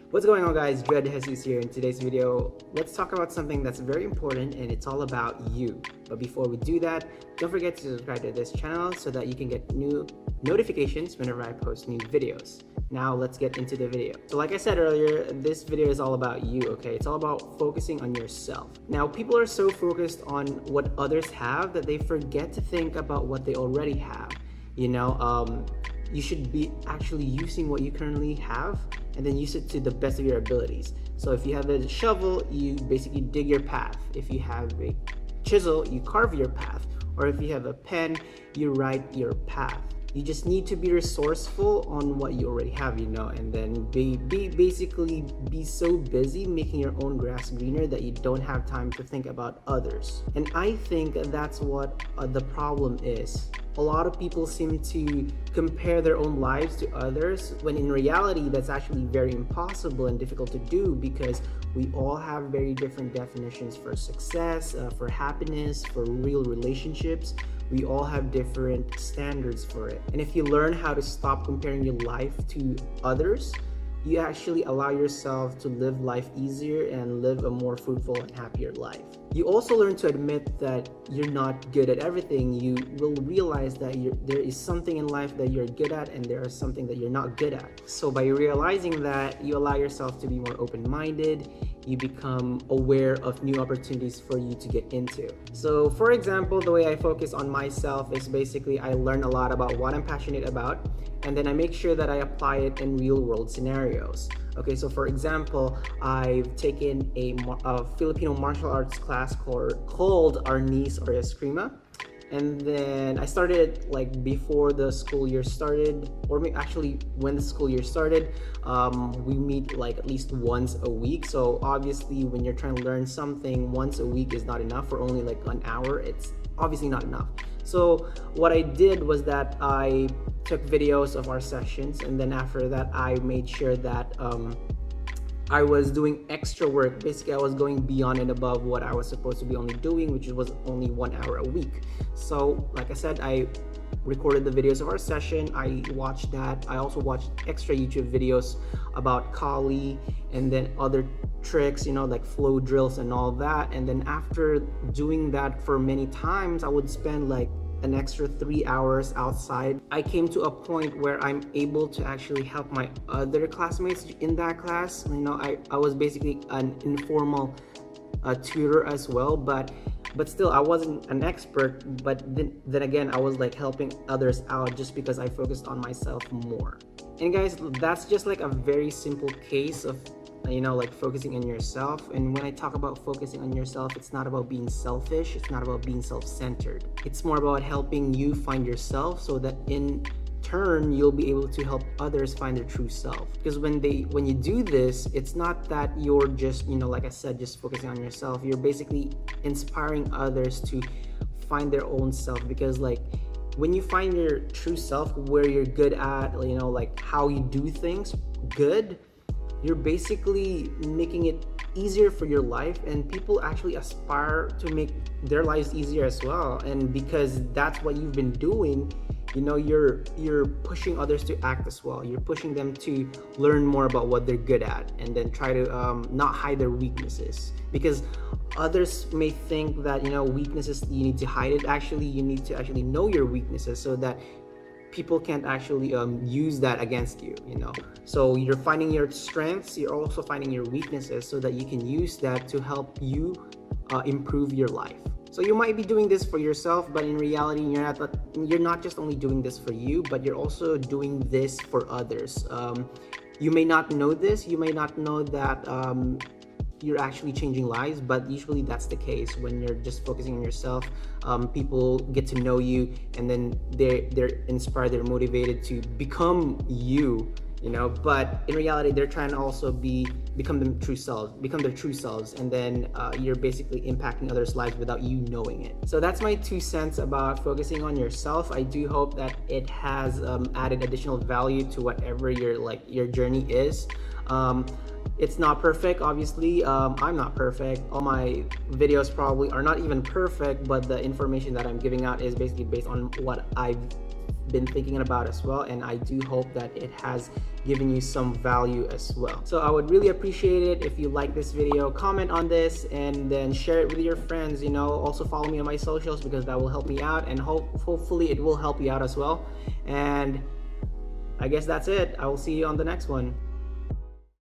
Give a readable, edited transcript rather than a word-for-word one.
What's going on, guys? Dredd here. In today's video, let's talk about something that's very important, and it's all about you. But before we do that, don't forget to subscribe to this channel so that you can get new notifications whenever I post new videos. Now let's get into the video. So like I said earlier, this video is all about you, okay? It's all about focusing on yourself. Now, people are so focused on what others have that they forget to think about what they already have. You should be actually using what you currently have and then use it to the best of your abilities. So if you have a shovel, you basically dig your path. If you have a chisel, you carve your path. Or if you have a pen, you write your path. You just need to be resourceful on what you already have, and then be so busy making your own grass greener that you don't have time to think about others. And I think that's what the problem is. A lot of people seem to compare their own lives to others, when in reality that's actually very impossible and difficult to do, because we all have very different definitions for success, for happiness, for real relationships. We all have different standards for it. And if you learn how to stop comparing your life to others, you actually allow yourself to live life easier and live a more fruitful and happier life. You also learn to admit that you're not good at everything. You will realize that there is something in life that you're good at and there is something that you're not good at. So by realizing that, you allow yourself to be more open-minded. You become aware of new opportunities for you to get into. So for example, the way I focus on myself is basically I learn a lot about what I'm passionate about, and then I make sure that I apply it in real world scenarios. Okay, so for example, I've taken a Filipino martial arts class called Arnis or Eskrima. And then I started like before the school year started, or actually when the school year started. We meet like at least once a week. So obviously when you're trying to learn something, once a week is not enough. For only like an hour, it's obviously not enough. So what I did was that I took videos of our sessions, and then after that I made sure that I was doing extra work. Basically, I was going beyond and above what I was supposed to be only doing, which was only 1 hour a week. So like I said, I recorded the videos of our session. I watched that. I also watched extra YouTube videos about Kali and then other tricks, like flow drills and all that. And then after doing that for many times, I would spend like an extra 3 hours outside. I came to a point where I'm able to actually help my other classmates in that class. I was basically an informal tutor as well, but still I wasn't an expert. But then again, I was like helping others out just because I focused on myself more. And guys, that's just like a very simple case of like focusing on yourself. And when I talk about focusing on yourself, it's not about being selfish, it's not about being self-centered. It's more about helping you find yourself, so that in turn you'll be able to help others find their true self. Because when you do this, it's not that you're just like I said, just focusing on yourself. You're basically inspiring others to find their own self. Because like when you find your true self, where you're good at, like how you do things good, you're basically making it easier for your life, and people actually aspire to make their lives easier as well. And because that's what you've been doing, you're pushing others to act as well. You're pushing them to learn more about what they're good at, and then try to not hide their weaknesses. Because others may think that weaknesses, you need to hide it. Actually, you need to actually know your weaknesses so that people can't actually use that against you. So you're finding your strengths, you're also finding your weaknesses, so that you can use that to help you improve your life. So you might be doing this for yourself, but in reality, you're not just only doing this for you, but you're also doing this for others. You may not know this, you may not know that you're actually changing lives, but usually that's the case. When you're just focusing on yourself, people get to know you, and then they're inspired, they're motivated to become you. But in reality, they're trying to also become their true selves, and then you're basically impacting others' lives without you knowing it. So that's my 2 cents about focusing on yourself. I do hope that it has added additional value to whatever your journey is. It's not perfect, obviously. I'm not perfect. All my videos probably are not even perfect, but the information that I'm giving out is basically based on what I've been thinking about as well, and I do hope that it has given you some value as well. So I would really appreciate it if you like this video, comment on this, and then share it with your friends. You know, also follow me on my socials because that will help me out, and hopefully it will help you out as well. And I guess that's it. I will see you on the next one.